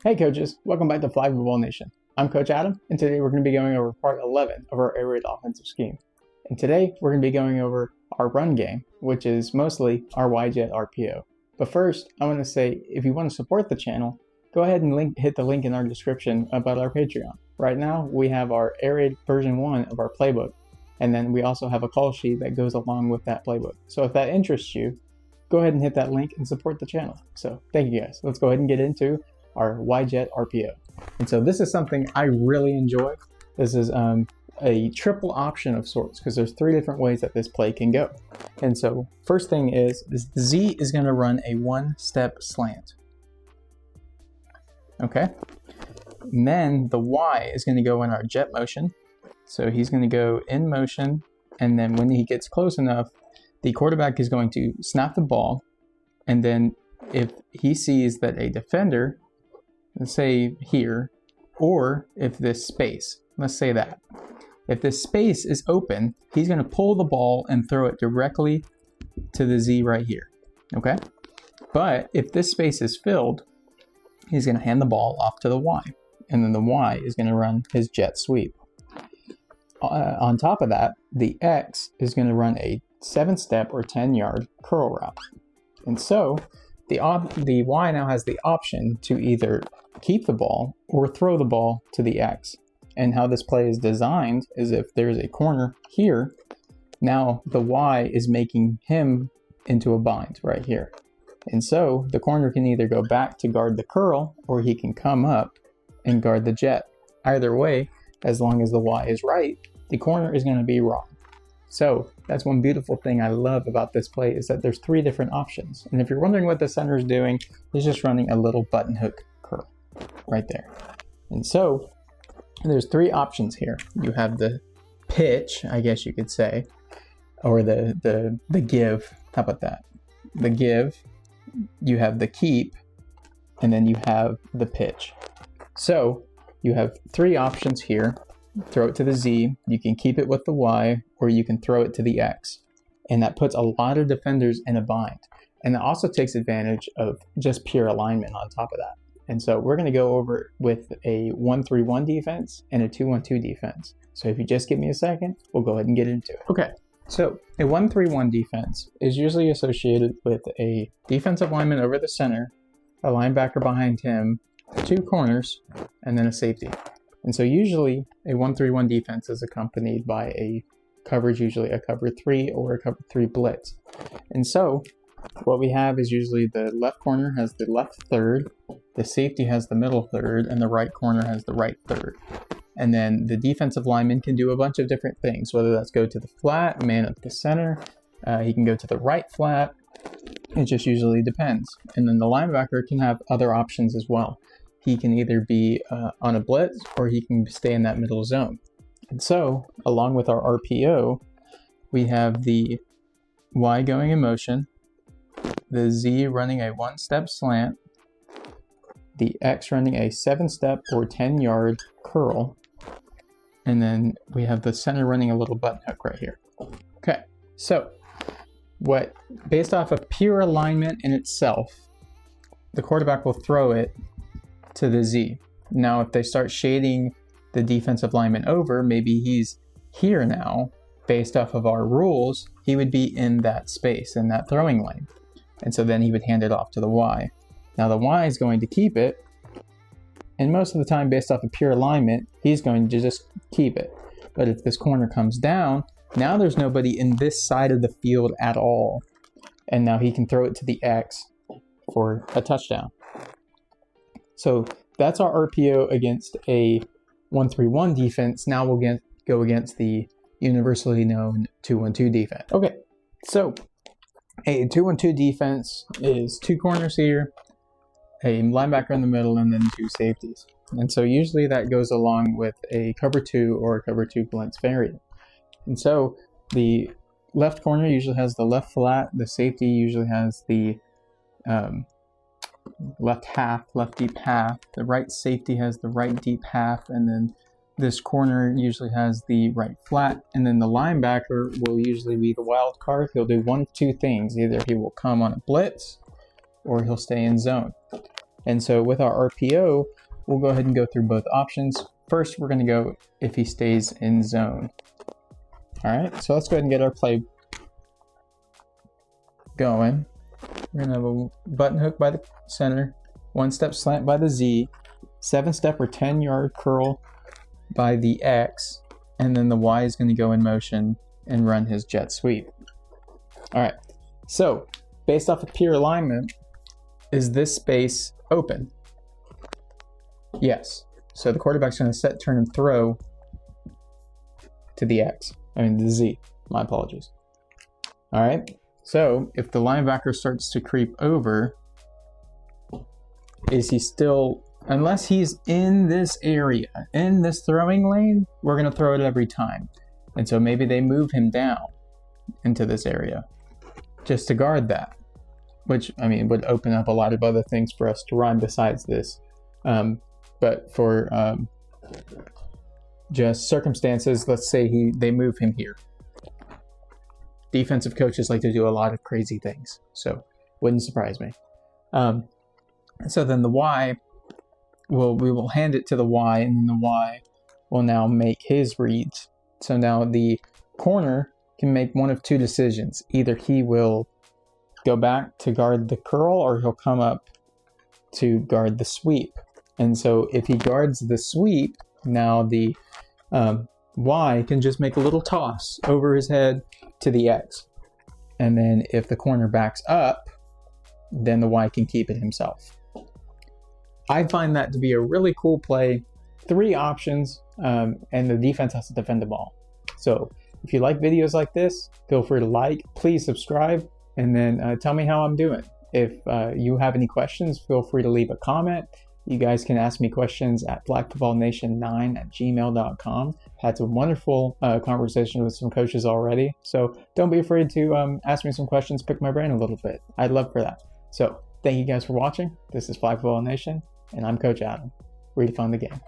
Hey coaches, welcome back to Flag Football Nation. I'm Coach Adam, and today we're going to be going over part 11 of our air raid offensive scheme. And today we're going to be going over our run game, which is mostly our Jet RPO. But first, I want to say, if you want to support the channel, go ahead and hit the link in our description about our Patreon. Right now, we have our air raid version 1 of our playbook, and then we also have a call sheet that goes along with that playbook. So if that interests you, go ahead and hit that link and support the channel. So thank you guys. Let's go ahead and get into our Jet RPO. And so this is something I really enjoy. This is a triple option of sorts because there's 3 different ways that this play can go. And so first thing is the Z is going to run a 1-step slant. Okay. And then the Y is going to go in our jet motion. So he's going to go in motion, and then when he gets close enough, the quarterback is going to snap the ball, and then if he sees that a defender, let's say here, or if this space, let's say that, if this space is open, he's going to pull the ball and throw it directly to the Z right here, okay? But if this space is filled, he's going to hand the ball off to the Y, and then the Y is going to run his jet sweep. On top of that, the X is going to run a 7-step or 10-yard curl route. And so the Y now has the option to either keep the ball or throw the ball to the X. And how this play is designed is if there's a corner here, now the Y is making him into a bind right here. And so the corner can either go back to guard the curl, or he can come up and guard the jet. Either way, as long as the Y is right, the corner is going to be wrong. So that's one beautiful thing I love about this play, is that there's 3 different options. And if you're wondering what the center is doing, he's just running a little button hook curl right there. And so there's 3 options here. You have the pitch, I guess you could say, or the give. How about that? The give, you have the keep, and then you have the pitch. So you have 3 options here. Throw it to the Z, you can keep it with the Y, or you can throw it to the X. And that puts a lot of defenders in a bind. And it also takes advantage of just pure alignment on top of that. And so we're going to go over with a 1-3-1 defense and a 2-1-2 defense. So if you just give me a second, we'll go ahead and get into it. Okay, so a 1-3-1 defense is usually associated with a defensive lineman over the center, a linebacker behind him, 2 corners, and then a safety. And so usually a 1-3-1 defense is accompanied by a coverage, usually a cover 3 or a cover 3 blitz. And so what we have is usually the left corner has the left third, the safety has the middle third, and the right corner has the right third. And then the defensive lineman can do a bunch of different things, whether that's go to the flat, man up the center, he can go to the right flat. It just usually depends. And then the linebacker can have other options as well. He can either be on a blitz, or he can stay in that middle zone. And so, along with our RPO, we have the Y going in motion, the Z running a 1-step slant, the X running a 7-step or 10-yard curl, and then we have the center running a little button hook right here. Okay, so based off of pure alignment in itself, the quarterback will throw it to the Z. Now, if they start shading the defensive lineman over, maybe he's here now, based off of our rules, he would be in that space, in that throwing lane. And so then he would hand it off to the Y. Now the Y is going to keep it, and most of the time, based off of pure alignment, he's going to just keep it. But if this corner comes down, now there's nobody in this side of the field at all. And now he can throw it to the X for a touchdown. So that's our RPO against a 1-3-1 defense. Now we'll go against the universally known 2-1-2 defense. Okay, so a 2-1-2 defense is 2 corners here, a linebacker in the middle, and then 2 safeties. And so usually that goes along with a cover 2 or a cover 2 blitz variant. And so the left corner usually has the left flat, the safety usually has the left deep half, the right safety has the right deep half, and then this corner usually has the right flat, and then the linebacker will usually be the wild card. He'll do one of 2 things. Either he will come on a blitz, or he'll stay in zone. And so with our RPO, we'll go ahead and go through both options. First, we're going to go if he stays in zone. All right, so let's go ahead and get our play going. We're going to have a button hook by the center, 1-step slant by the Z, 7-step or 10-yard curl by the X, and then the Y is going to go in motion and run his jet sweep. All right, so based off of peer alignment, is this space open? Yes. So the quarterback's going to set, turn, and throw to the the Z. My apologies. All right, so if the linebacker starts to creep over, is he still, unless he's in this area, in this throwing lane, we're going to throw it every time. And so maybe they move him down into this area just to guard that, which, I mean, would open up a lot of other things for us to run besides this. But for just circumstances, let's say they move him here. Defensive coaches like to do a lot of crazy things, so wouldn't surprise me. So then the Y, we will hand it to the Y, and then the Y will now make his reads. So now the corner can make one of two decisions. Either he will go back to guard the curl, or he'll come up to guard the sweep. And so if he guards the sweep, now the Y can just make a little toss over his head to the X. And then if the corner backs up, then the Y can keep it himself. I find that to be a really cool play. 3 options, and the defense has to defend the ball. So if you like videos like this, feel free to like, please subscribe, and then tell me how I'm doing. If you have any questions, feel free to leave a comment. You guys can ask me questions at blackfootballnation9@gmail.com. Had some wonderful conversations with some coaches already. So don't be afraid to ask me some questions, pick my brain a little bit. I'd love for that. So thank you guys for watching. This is Black Football Nation, and I'm Coach Adam. Redefine the game.